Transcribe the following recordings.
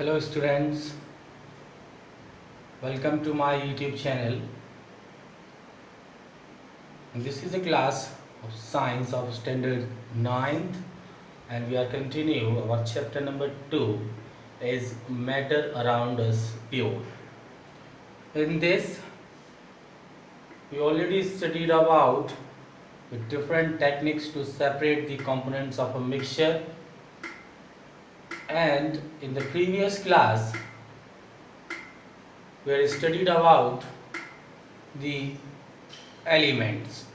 Hello students, welcome to my YouTube channel. And this is a class of science of standard 9th and we are continuing our chapter number 2 is matter around us pure. In this we already studied about the different techniques to separate the components of a mixture, and in the previous class we had studied about the elements.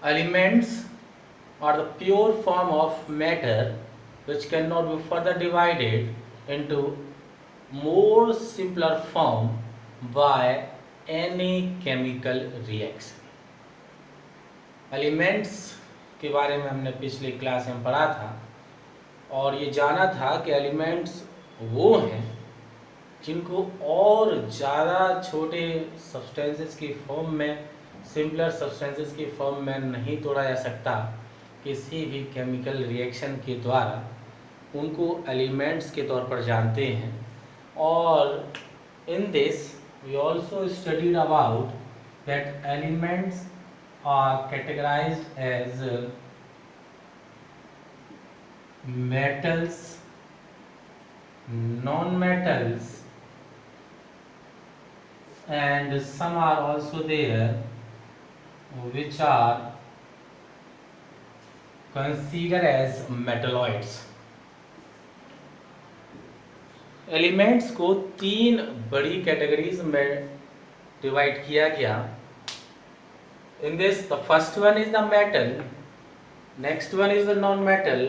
Elements are the pure form of matter which cannot be further divided into more simpler form by any chemical reaction. Elements के बारे में हमने पिछली class में पढ़ा था और ये जाना था कि एलिमेंट्स वो हैं जिनको और ज़्यादा छोटे सब्सटेंसेस की फॉर्म में, सिंपलर सब्सटेंसेस की फॉर्म में नहीं तोड़ा जा सकता किसी भी केमिकल रिएक्शन के द्वारा, उनको एलिमेंट्स के तौर पर जानते हैं. और in this we also studied about that elements are categorized as metals, non-metals, and some are also there which are considered as metalloids. Elements को तीन बड़ी कैटेगरीज में डिवाइड किया गया. In this the first one is the metal, next one is the non metal,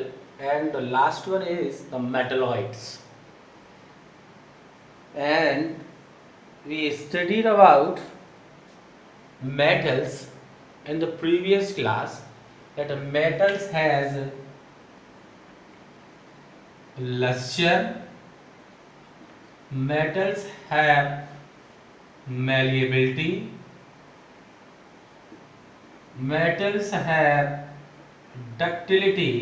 and the last one is the metalloids. And we studied about metals in the previous class, that metals has luster, metals have malleability, metals have ductility,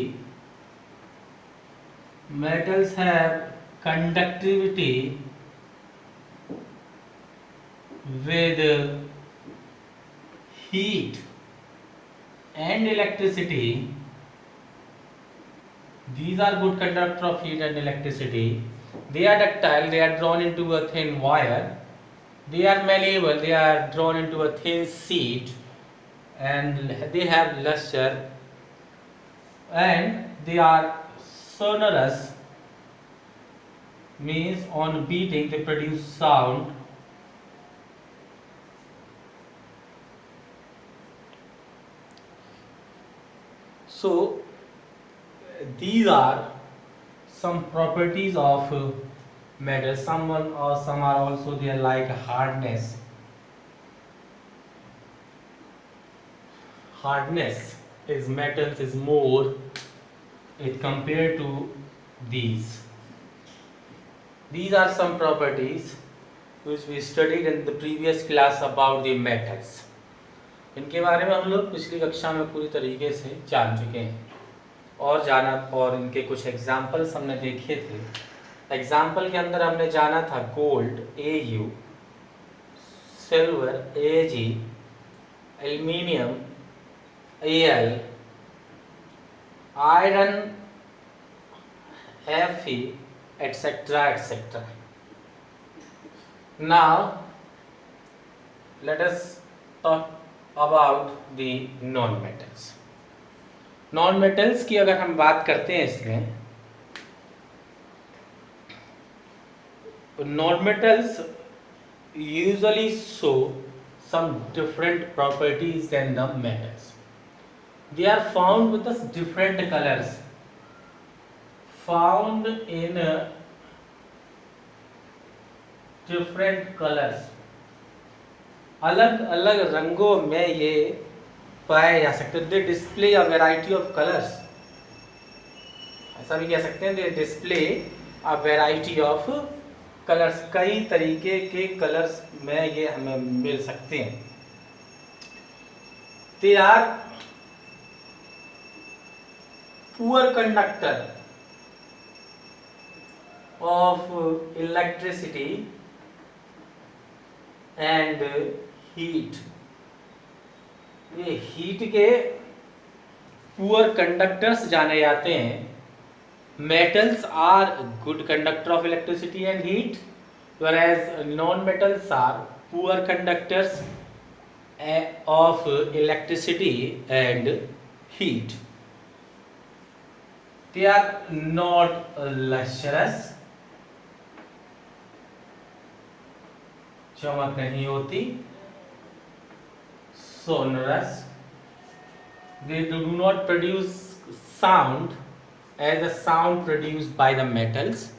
metals have conductivity with heat and electricity. These are good conductor of heat and electricity. They are ductile, they are drawn into a thin wire. They are malleable, they are drawn into a thin sheet, and they have luster, and they are sonorous, means on beating they produce sound. So these are some properties of metal. Some are also there, like hardness. Hardness is metals is more it compared to these. These are some properties which we studied in the previous class about the metals. इनके बारे में हम लोग पिछली कक्षा में पूरी तरीके से जान चुके हैं और इनके कुछ एग्जाम्पल्स हमने देखे थे. एग्जाम्पल के अंदर हमने जाना था gold Au, silver Ag, aluminium Al, iron Fe, etc., etc. Now let us talk about the non-metals. Non-metals की अगर हम बात करते हैं, इसमें non-metals usually show some different properties than the metals. They are found with us different colors, found in different colors. अलग अलग रंगों में ये पाए जा सकते हैं. They display a variety of colours, ऐसा भी कह सकते हैं. They display a variety of colours. कई तरीके के कलर्स में ये हमें मिल सकते हैं. They are poor conductor of electricity and heat। ये हीट के पुअर कंडक्टर्स जाने जाते हैं। Metals are good conductor of electricity and heat, whereas non-metals are poor conductors of electricity and heat। They are not lustrous, चमक नहीं होती। sonorous, they do not produce sound as the sound produced by the metals।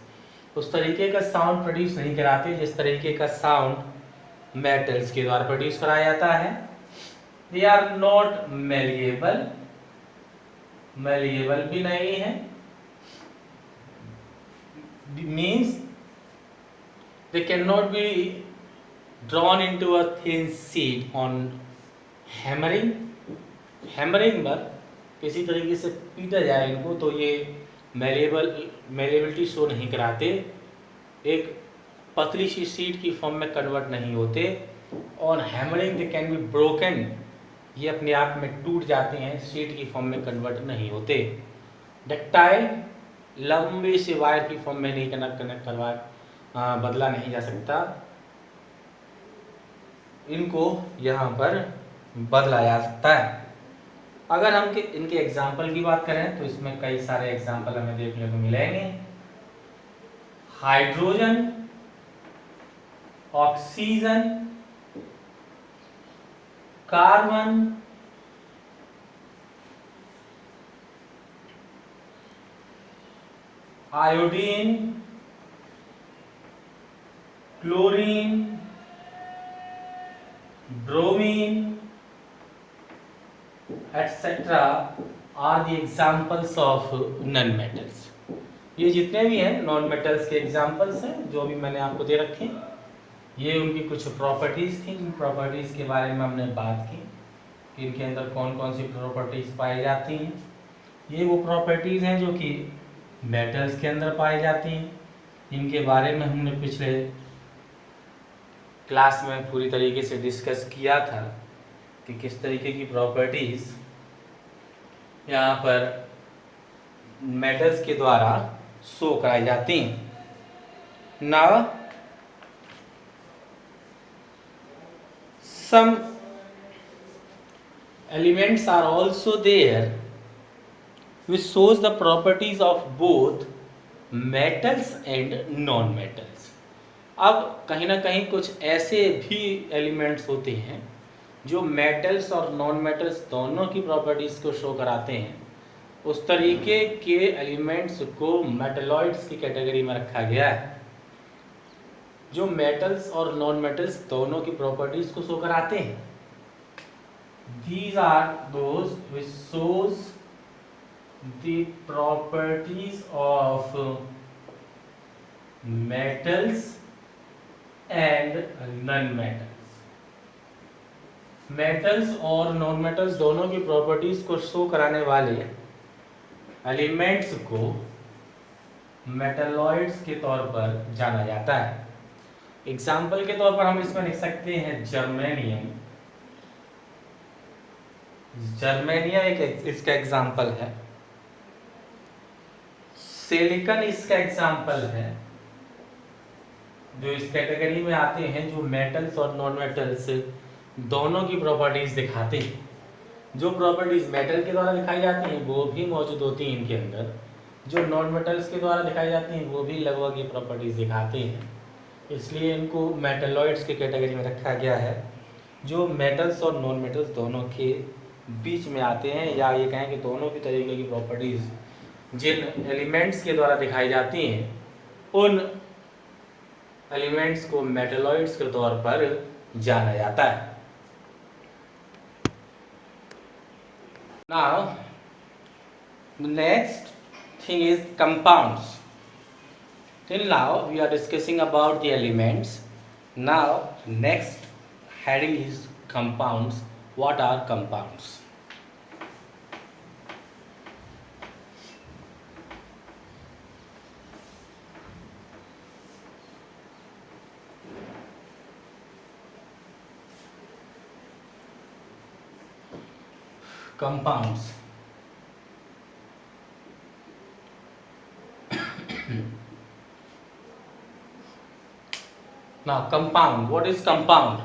उस तरीके का sound produce नहीं कराते जिस तरीके का साउंड मेटल्स के द्वारा प्रोड्यूस कराया जाता है। They are not malleable, malleable भी नहीं है, means they can not be drawn into a thin sheet on hammering. Hammering पर किसी तरीके से पीटा जाए इनको तो ये मेलेबिलिटी शो नहीं कराते, एक पतली सी शीट की फॉर्म में कन्वर्ट नहीं होते। On hammering they can be broken, ये अपने आप में टूट जाते हैं, शीट की फॉर्म में कन्वर्ट नहीं होते। डक्टाइल, लंबे से वायर की फॉर्म में नहीं कनेक्ट करवा बदला नहीं जा सकता, इनको यहाँ पर बदला जा सकता है। अगर हम इनके एग्जाम्पल की बात करें तो इसमें कई सारे एग्जाम्पल हमें देखने को मिलेंगे। Hydrogen, oxygen, carbon, iodine, chlorine, bromine etc. are the examples of non metals। ये जितने भी हैं नॉन मेटल्स के एग्जाम्पल्स हैं जो भी मैंने आपको दे रखे हैं, ये उनकी कुछ प्रॉपर्टीज थी। इन प्रॉपर्टीज के बारे में हमने बात की कि इनके अंदर कौन कौन सी प्रॉपर्टीज पाई जाती हैं। ये वो प्रॉपर्टीज हैं जो कि मेटल्स के अंदर पाई जाती हैं। इनके बारे में हमने पिछले क्लास में पूरी तरीके से डिस्कस किया था कि किस तरीके की प्रॉपर्टीज यहाँ पर मेटल्स के द्वारा शो कराई जाती हैं। Now some elements are also there which shows the properties of both metals and non metals। अब कहीं ना कहीं कुछ ऐसे भी एलिमेंट्स होते हैं जो मेटल्स और नॉन मेटल्स दोनों की प्रॉपर्टीज को शो कराते हैं। उस तरीके के एलिमेंट्स को मेटलॉइड्स की कैटेगरी में रखा गया है, जो मेटल्स और नॉन मेटल्स दोनों की प्रॉपर्टीज को शो कराते हैं। These are those which shows the properties of metals and non-metals। Metals और नॉन मेटल्स दोनों की प्रॉपर्टीज को शो कराने वाले एलिमेंट्स को मेटलॉइड्स के तौर पर जाना जाता है। एग्जाम्पल के तौर पर हम इसमें लिख सकते हैं जर्मेनियम। जर्मेनियम एक इसका एग्जाम्पल है। सिलिकॉन इसका एग्जाम्पल है, जो इस कैटेगरी में आते हैं जो मेटल्स और नॉन मेटल्स दोनों की प्रॉपर्टीज दिखाते हैं। जो प्रॉपर्टीज मेटल के द्वारा दिखाई जाती हैं वो भी मौजूद होती हैं इनके अंदर, जो नॉन मेटल्स के द्वारा दिखाई जाती हैं वो भी लगभग ये प्रॉपर्टीज दिखाते हैं। इसलिए इनको मेटलॉइड्स के कैटेगरी में रखा गया है, जो मेटल्स और नॉन मेटल्स दोनों के बीच में आते हैं, या ये कहें कि दोनों की तरीके की प्रॉपर्टीज जिन एलिमेंट्स के द्वारा दिखाई जाती हैं उन एलिमेंट्स को मेटलॉइड्स के तौर पर जाना जाता है। Now the next thing is compounds। Till now we are discussing about the elements। Now next heading is compounds। What are compounds? compounds. Now compound, what is compound?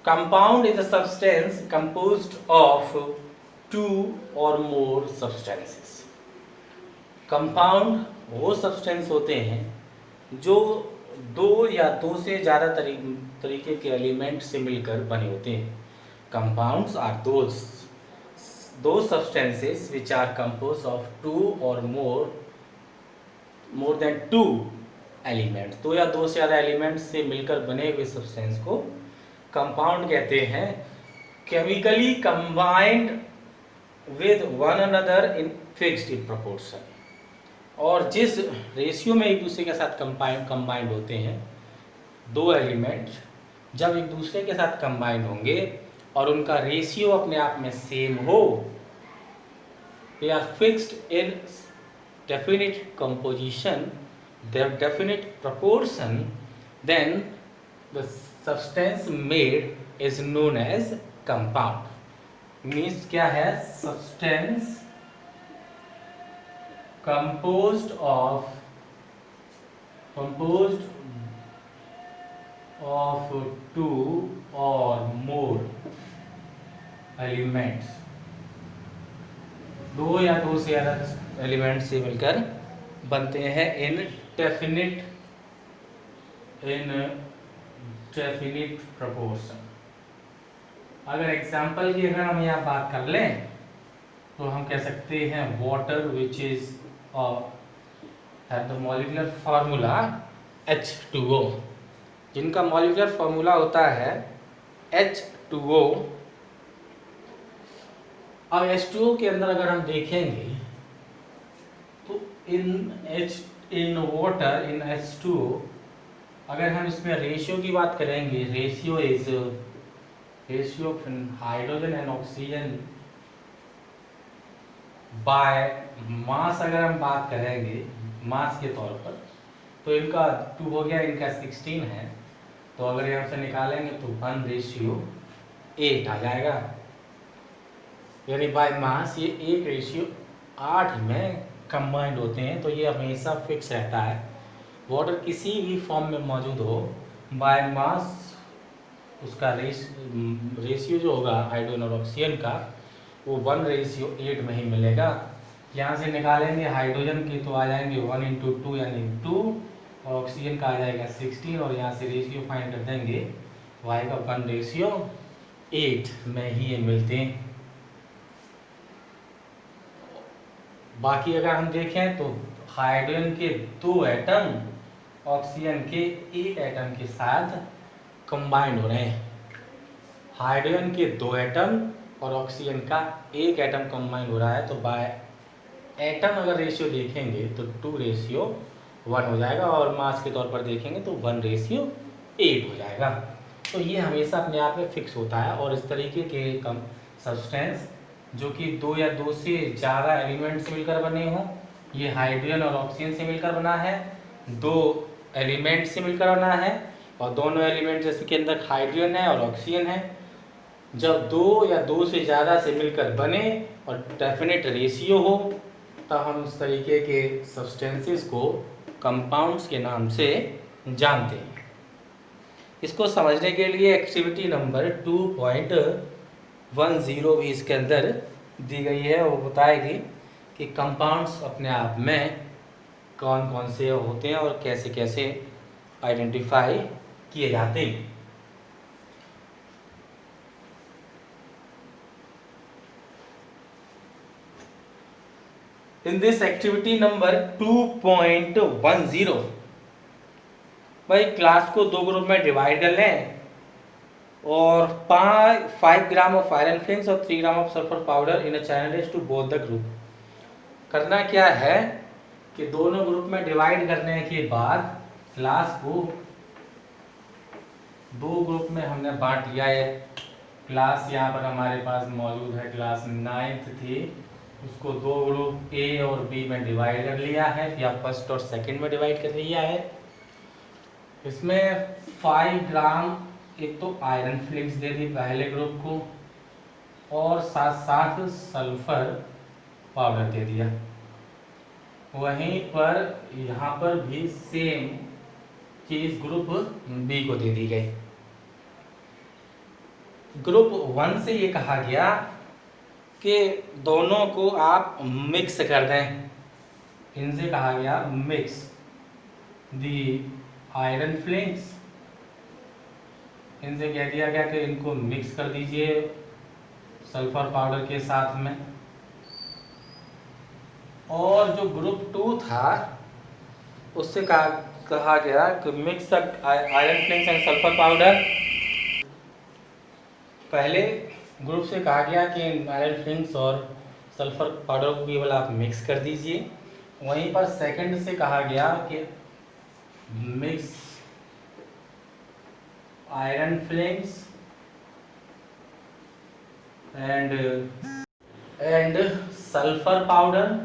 Compound is a substance composed of two or more substances. Compound वो substance होते हैं जो दो या दो से ज़्यादा तरीके के एलिमेंट से मिलकर बने होते हैं. Compounds are those substances which are composed of two or more than two element, दो या दो से ज़्यादा एलिमेंट से मिलकर बने हुए सब्सटेंस को कंपाउंड कहते हैं. Chemically combined with one another in fixed in proportion, और जिस रेशियो में एक दूसरे के साथ कंबाइंड होते हैं दो एलिमेंट, जब एक दूसरे के साथ कंबाइंड होंगे और उनका रेशियो अपने आप में सेम हो, they are fixed in definite composition, their definite proportion, then the substance made is known as compound. Means क्या है? Substance composed of two or more elements, दो या दो से ज़्यादा एलिमेंट से मिलकर बनते हैं इन डेफिनिट प्रपोर्शन. अगर एग्जाम्पल की अगर हम यहाँ बात कर लें तो हम कह सकते हैं water which is the molecular formula H2O, जिनका मॉलिक्यूलर फार्मूला होता है H2O. अब H2O के अंदर अगर हम देखेंगे तो इन वाटर इन H2O, अगर हम इसमें रेशियो की बात करेंगे, ratio is ratio of hydrogen and oxygen by mass. अगर हम बात करेंगे मास के तौर पर तो इनका 2 हो गया, इनका 16 है, तो अगर यहाँ से निकालेंगे तो 1:8 आ जाएगा. यानी बाय मास ये 1:8 में कंबाइंड होते हैं. तो ये हमेशा फिक्स रहता है. वाटर किसी भी फॉर्म में मौजूद हो, बाय मास उसका रेशियो जो होगा हाइड्रोजन और ऑक्सीजन का वो 1:8 में ही मिलेगा. यहाँ से निकालेंगे हाइड्रोजन की तो आ जाएंगे 1 × 2 यानी 2, और ऑक्सीजन का आ जाएगा 16, और यहाँ से रेशियो फाइंड कर देंगे y का 1:8 में ही ये मिलते हैं. बाकी अगर हम देखें तो हाइड्रोजन के 2 एटम ऑक्सीजन के 1 एटम के साथ कंबाइंड हो रहे हैं. हाइड्रोजन के 2 एटम और ऑक्सीजन का 1 एटम कंबाइंड हो रहा है, तो बाय एटम अगर रेशियो देखेंगे तो 2:1 हो जाएगा, और मास के तौर पर देखेंगे तो 1:8 हो जाएगा. तो ये हमेशा अपने आप में फिक्स होता है. और इस तरीके के सब्सटेंस जो कि दो या दो से ज़्यादा एलिमेंट से मिलकर बने हों, ये हाइड्रोजन और ऑक्सीजन से मिलकर बना है, 2 एलिमेंट से मिलकर बना है, और दोनों एलिमेंट जैसे कि अंदर हाइड्रोजन है और ऑक्सीजन है, जब 2 या 2 से ज़्यादा से मिलकर बने और डेफिनेट रेशियो हो, तब हम इस तरीके के सब्सटेंसेस को कंपाउंड्स के नाम से जानते हैं. इसको समझने के लिए एक्टिविटी नंबर 2.10 भी इसके अंदर दी गई है. वो बताएगी कि कंपाउंड्स अपने आप में कौन कौन से होते हैं और कैसे कैसे आइडेंटिफाई किए जाते हैं. In this activity number 2.10, भाई क्लास को 2 ग्रुप में डिवाइड कर लें और 5 ग्राम ऑफ आयरन फिल्म्स और 3 gram of sulphur powder in a channel to both the group. करना क्या है कि दोनों ग्रुप में डिवाइड करने के बाद क्लास को 2 ग्रुप में हमने बांट लिया है. क्लास यहाँ पर हमारे पास मौजूद है, क्लास 9th थी, उसको 2 ग्रुप ए और बी में डिवाइड कर लिया है, या फर्स्ट और सेकंड में डिवाइड कर लिया है. इसमें 5 ग्राम एक तो आयरन फ्लिक्स दे दी पहले ग्रुप को, और साथ साथ सल्फर पाउडर दे दिया। वहीं पर यहाँ पर भी सेम चीज ग्रुप बी को दे दी गई। ग्रुप 1 से ये कहा गया कि दोनों को आप मिक्स कर दें। इनसे कहा गया मिक्स दी आयरन फ्लिंक्स। इनसे कह दिया गया कि इनको मिक्स कर दीजिए सल्फर पाउडर के साथ में। और जो ग्रुप 2 था उससे कहा गया कि mix iron filings and sulphur powder. पहले ग्रुप से कहा गया कि आयरन फ्लिंक्स और सल्फर पाउडर को केवल आप मिक्स कर दीजिए। वहीं पर सेकंड से कहा गया कि mix iron filings and sulphur powder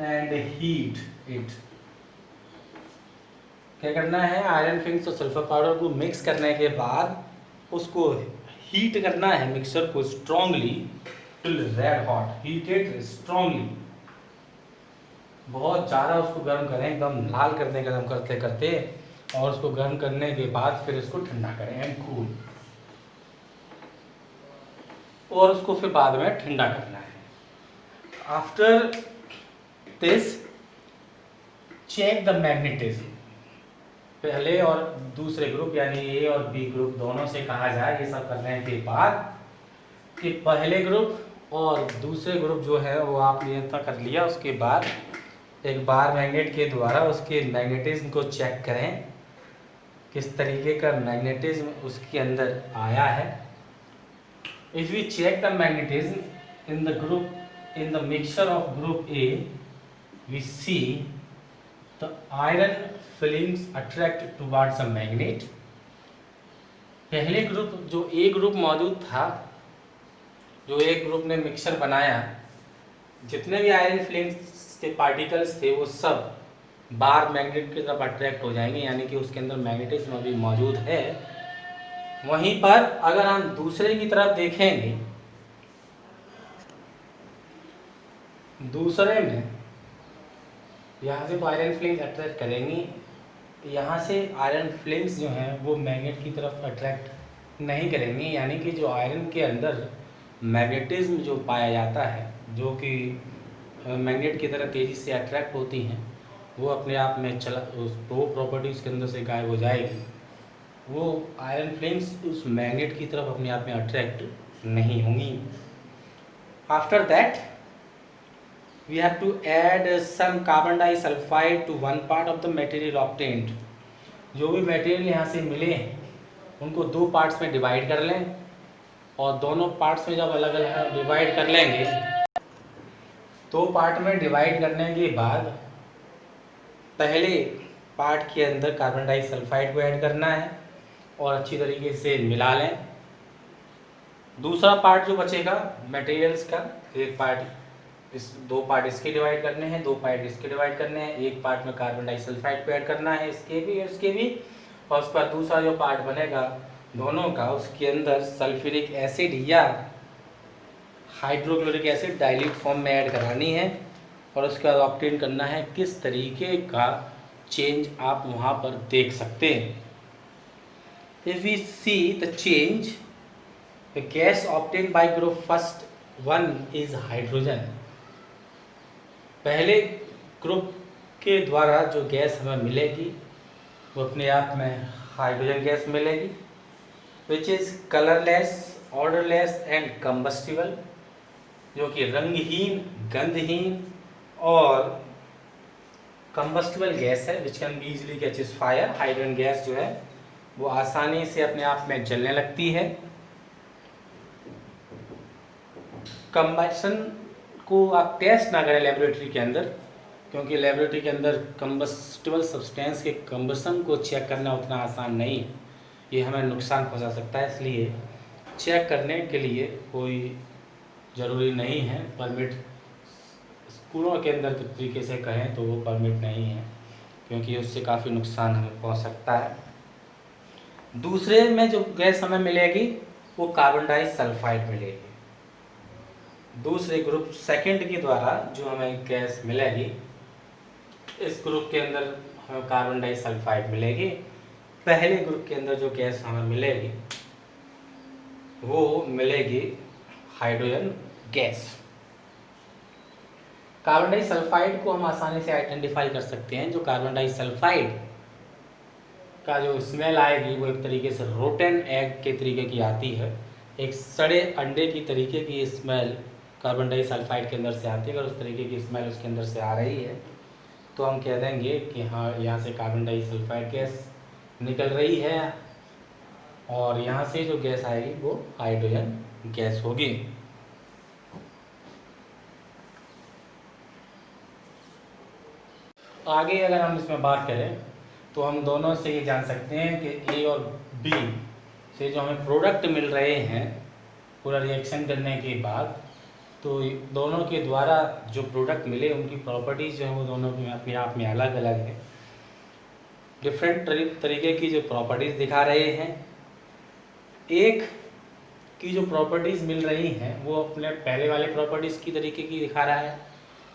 and heat it. क्या करना है, आयरन फ्लिंक्स और सल्फर पाउडर को मिक्स करने के बाद उसको हीट करना है, मिक्सचर को strongly till red hot, heated strongly. बहुत ज़्यादा उसको गर्म करें, एकदम लाल करने का गर्म करते करते, और उसको गर्म करने के बाद फिर इसको ठंडा करें एंड कूल, और उसको फिर बाद में ठंडा करना है। After this check the magnetism. पहले और दूसरे ग्रुप यानी ए और बी ग्रुप दोनों से कहा जाए ये सब करने के बाद कि पहले ग्रुप और दूसरे ग्रुप जो है वो आपने इतना कर लिया, उसके बाद एक बार मैग्नेट के द्वारा उसके मैग्नेटिज्म को चेक करें, किस तरीके का मैग्नेटिज्म उसके अंदर आया है। If we check the magnetism in the group, in the mixture of group A, we see the iron filings attract towards a magnet. पहले ग्रुप जो ए ग्रुप मौजूद था, जो एक ग्रुप ने मिक्सचर बनाया, जितने भी आयरन फिलिंग्स के पार्टिकल्स थे वो सब बार मैग्नेट की तरफ अट्रैक्ट हो जाएंगे, यानी कि उसके अंदर मैग्नेटिज्म अभी मौजूद है। वहीं पर अगर हम दूसरे की तरफ देखेंगे, दूसरे में यहाँ से तो आयरन फ्लिंग्स अट्रैक्ट करेंगी, यहाँ से आयरन फ्लिंग्स जो हैं वो मैग्नेट की तरफ अट्रैक्ट नहीं करेंगी, यानी कि जो आयरन के अंदर मैग्नेटिज्म जो पाया जाता है, जो कि मैग्नेट की तरह तेज़ी से अट्रैक्ट होती हैं, वो अपने आप में वो प्रॉपर्टी उसके अंदर से गायब हो जाएगी। वो आयरन फ्लिंग्स उस मैग्नेट की तरफ अपने आप में अट्रैक्ट नहीं होंगी। After that we have to add some carbon disulfide to one part of the material obtained। जो भी मटेरियल यहाँ से मिले उनको दो पार्ट्स में डिवाइड कर लें, और दोनों पार्ट्स में जब अलग अलग डिवाइड कर लेंगे, दो पार्ट में डिवाइड करने के बाद पहले पार्ट के अंदर कार्बन डाइसल्फाइड को ऐड करना है और अच्छी तरीके से मिला लें। दूसरा पार्ट जो बचेगा मटेरियल्स का, एक पार्ट इस, दो पार्ट इसके डिवाइड करने हैं, दो पार्ट इसके डिवाइड करने हैं, एक पार्ट में कार्बन डाइसल्फाइड को ऐड करना है, इसके भी और इसके भी, और उसका दूसरा जो पार्ट बनेगा दोनों का, उसके अंदर सल्फ्यूरिक एसिड या हाइड्रोक्लोरिक एसिड डाइल्यूट फॉर्म में ऐड करानी है, और उसके बाद ऑब्टेन करना है। किस तरीके का चेंज आप वहाँ पर देख सकते हैं। If we see the change, the gas obtain by group first one is hydrogen. पहले ग्रुप के द्वारा जो गैस हमें मिलेगी वो अपने आप में हाइड्रोजन गैस मिलेगी, which is colourless, odourless and combustible, जो कि रंगहीन, गंधहीन और कंबस्टिबल गैस है, which can be easily catches fire. Hydrogen gas जो है वो आसानी से अपने आप में जलने लगती है। कंबशन को आप टेस्ट ना करें लेबोरेटरी के अंदर, क्योंकि लेबोरेटरी के अंदर कंबस्टिबल सब्सटेंस के कंबशन को चेक करना उतना आसान नहीं है, ये हमें नुकसान पहुंचा सकता है। इसलिए चेक करने के लिए कोई ज़रूरी नहीं है, परमिट स्कूलों के अंदर तरीके से कहें तो वो परमिट नहीं है। क्योंकि उससे काफ़ी नुकसान हमें पहुंच सकता है। दूसरे में जो गैस हमें मिलेगी वो कार्बन डाइसल्फाइड मिलेगी। दूसरे ग्रुप सेकंड के द्वारा जो हमें गैस मिलेगी, इस ग्रुप के अंदर हमें कार्बन डाइसल्फाइड मिलेगी। पहले ग्रुप के अंदर जो गैस हमें मिलेगी वो मिलेगी हाइड्रोजन गैस। कार्बन डाइसल्फाइड को हम आसानी से आइडेंटिफाई कर सकते हैं। जो कार्बन डाइसल्फाइड का जो स्मेल आएगी वो एक तरीके से रोटन एग के तरीके की आती है, एक सड़े अंडे की तरीके की स्मेल कार्बन डाइसल्फाइड के अंदर से आती है। अगर उस तरीके की स्मेल उसके अंदर से आ रही है तो हम कह देंगे कि हाँ, यहाँ से कार्बन डाइसल्फाइड गैस निकल रही है और यहाँ से जो गैस आएगी वो हाइड्रोजन गैस होगी। आगे अगर हम इसमें बात करें तो हम दोनों से ये जान सकते हैं कि ए और बी से जो हमें प्रोडक्ट मिल रहे हैं पूरा रिएक्शन करने के बाद, तो दोनों के द्वारा जो प्रोडक्ट मिले उनकी प्रॉपर्टीज़ जो है वो दोनों में अपने आप में अलग अलग है। डिफरेंट तरीके की जो प्रॉपर्टीज़ दिखा रहे हैं। एक की जो प्रॉपर्टीज़ मिल रही हैं वो अपने पहले वाले प्रॉपर्टीज़ की तरीके की दिखा रहा है।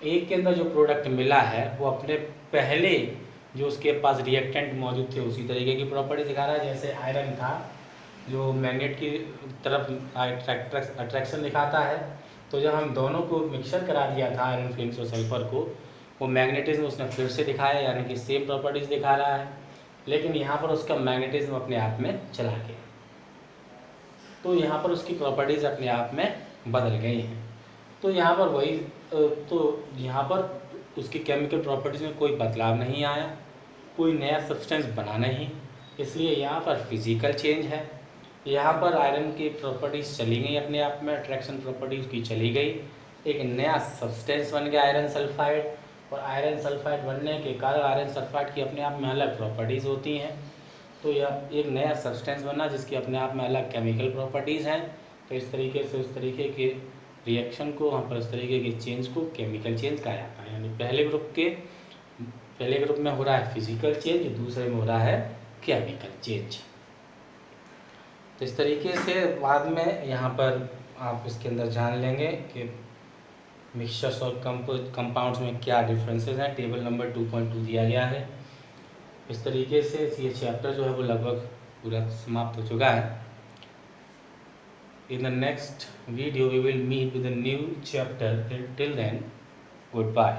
एक के अंदर जो प्रोडक्ट मिला है वो अपने पहले जो उसके पास रिएक्टेंट मौजूद थे उसी तरीके की प्रॉपर्टी दिखा रहा है। जैसे आयरन था जो मैग्नेट की तरफ अट्रैक्शन दिखाता है, तो जब हम दोनों को मिक्सर करा दिया था आयरन फिल्म्स और सल्फर को, वो मैग्नेटिज्म उसने फिर से दिखाया, यानी कि सेम प्रॉपर्टीज़ दिखा रहा है, लेकिन यहाँ पर उसका मैग्नेटिज्म अपने आप में चला गया, तो यहाँ पर उसकी प्रॉपर्टीज़ अपने आप में बदल गई हैं। तो यहाँ पर वही तो यहाँ पर उसकी केमिकल प्रॉपर्टीज़ में कोई बदलाव नहीं आया, कोई नया सब्सटेंस बना नहीं, इसलिए यहाँ पर फिजिकल चेंज है। यहाँ पर आयरन की प्रॉपर्टीज़ चली गई अपने आप में, अट्रैक्शन प्रॉपर्टीज़ की चली गई, एक नया सब्सटेंस बन गया आयरन सल्फाइड, और आयरन सल्फाइड बनने के कारण आयरन सल्फाइड की अपने आप में अलग प्रॉपर्टीज़ होती हैं। तो यह एक नया सब्सटेंस बना जिसकी अपने आप में अलग केमिकल प्रॉपर्टीज़ हैं। तो इस तरीके से उस तरीके के रिएक्शन को, वहाँ पर इस तरीके के चेंज को केमिकल चेंज कहा जाता है। यानी पहले ग्रुप में हो रहा है फिजिकल चेंज, दूसरे में हो रहा है केमिकल चेंज। तो इस तरीके से बाद में यहाँ पर आप इसके अंदर जान लेंगे कि मिक्सचर्स और कंपाउंड्स में क्या डिफरेंसेस हैं। टेबल नंबर 2.2 दिया गया है। इस तरीके से ये चैप्टर जो है वो लगभग पूरा समाप्त हो चुका है। In the next video we will meet with a new chapter. Till then, goodbye.